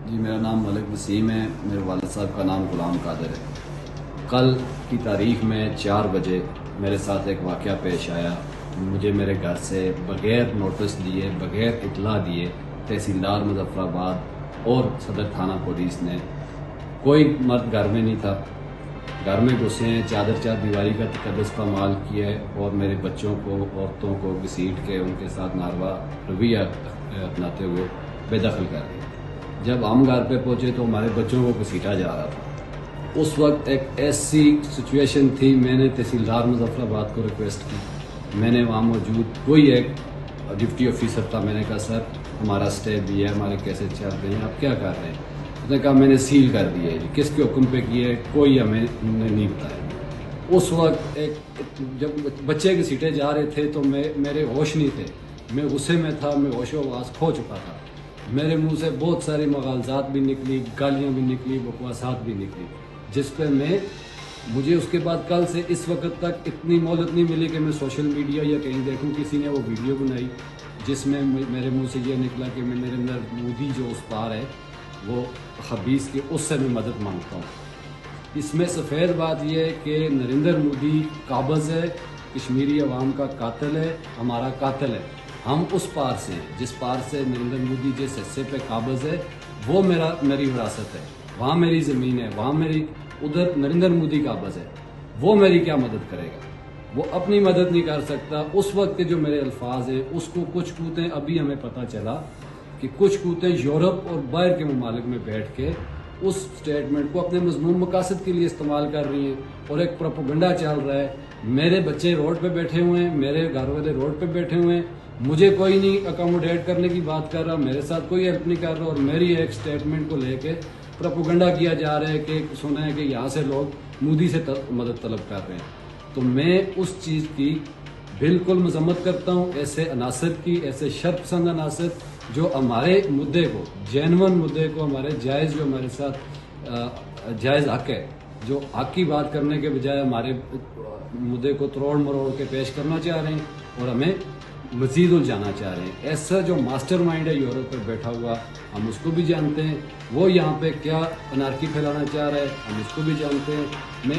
جی میرا نام ملک وسیم ہے، میرے والد صاحب کا نام غلام قادر ہے۔ کل کی تاریخ میں 4 بجے میرے ساتھ ایک واقعہ پیش آیا۔ مجھے میرے گھر سے بغیر نوٹس دیے، بغیر اطلاع دیے تحصیلدار مظفر آباد اور صدر تھانہ پولیس نے، کوئی مرد گھر میں نہیں تھا، گھر میں گھسے ہیں، چادر چار دیواری کا تقدس پامال کیا ہے اور میرے بچوں کو، عورتوں کو گھسیٹ کے ان کے ساتھ ناروا رویہ اپناتے ہوئے بے دخل کر دیا۔ جب ہم گھر پہ پہنچے تو ہمارے بچوں کو گھسیٹا جا رہا تھا۔ اس وقت ایک ایسی سچویشن تھی، میں نے تحصیلدار مظفر آباد کو ریکویسٹ کی، میں نے وہاں موجود کوئی ایک ڈپٹی آفیسر تھا، میں نے کہا سر ہمارا اسٹے بھی ہے، ہمارے کیسے چل رہے ہیں، آپ کیا کر رہے ہیں؟ اس نے کہا میں نے سیل کر دیا ہے جی، کس کے حکم پہ کیا ہے کوئی ہمیں نہیں بتایا۔ اس وقت جب بچے گھسیٹے جا رہے تھے تو میرے ہوش نہیں تھے، میں غصے میں تھا، میں ہوش و حواس کھو چکا تھا، میرے منہ سے بہت ساری مغالطات بھی نکلی، گالیاں بھی نکلی، بکواسات بھی نکلی، جس پہ مجھے اس کے بعد کل سے اس وقت تک اتنی مہلت نہیں ملی کہ میں سوشل میڈیا یا کہیں دیکھوں کسی نے وہ ویڈیو بنائی جس میں میرے منہ سے یہ نکلا کہ میں نریندر مودی جو اس پار ہے وہ خبیث کے، اس سے میں مدد مانگتا ہوں۔ اس میں سفید بات یہ ہے کہ نریندر مودی قابض ہے، کشمیری عوام کا قاتل ہے، ہمارا قاتل ہے۔ ہم اس پار سے ہیں جس پار سے نریندر مودی جس حصے پہ قابض ہے وہ میری وراثت ہے، وہاں میری زمین ہے، وہاں ادھر نریندر مودی قابض ہے، وہ میری کیا مدد کرے گا؟ وہ اپنی مدد نہیں کر سکتا۔ اس وقت کے جو میرے الفاظ ہیں اس کو کچھ قوتیں، ابھی ہمیں پتہ چلا کہ کچھ قوتیں یورپ اور باہر کے ممالک میں بیٹھ کے اس سٹیٹمنٹ کو اپنے مذموم مقاصد کے لیے استعمال کر رہی ہیں اور ایک پروپیگنڈا چل رہا ہے۔ میرے بچے روڈ پہ بیٹھے ہوئے ہیں، میرے گھر والے روڈ پہ بیٹھے ہوئے ہیں، مجھے کوئی نہیں اکاموڈیٹ کرنے کی بات کر رہا، میرے ساتھ کوئی ہیلپ نہیں کر رہا، اور میری ایک سٹیٹمنٹ کو لے کے پروپیگنڈا کیا جا رہا ہے کہ سنا ہے کہ یہاں سے لوگ مودی سے مدد طلب کر رہے ہیں۔ تو میں اس چیز کی بالکل مذمت کرتا ہوں، ایسے عناصر کی، ایسے شر پسند عناصر جو ہمارے مدعے کو، جینون مدعے کو، ہمارے جائز، جو ہمارے ساتھ جائز حق ہے، جو حق کی بات کرنے کے بجائے ہمارے مدعے کو تروڑ مروڑ کے پیش کرنا چاہ رہے ہیں اور ہمیں مزید الجھانا چاہ رہے ہیں۔ ایسا جو ماسٹر مائنڈ ہے یورپ پر بیٹھا ہوا، ہم اس کو بھی جانتے ہیں، وہ یہاں پہ کیا انارکی پھیلانا چاہ رہا ہے ہم اس کو بھی جانتے ہیں۔ میں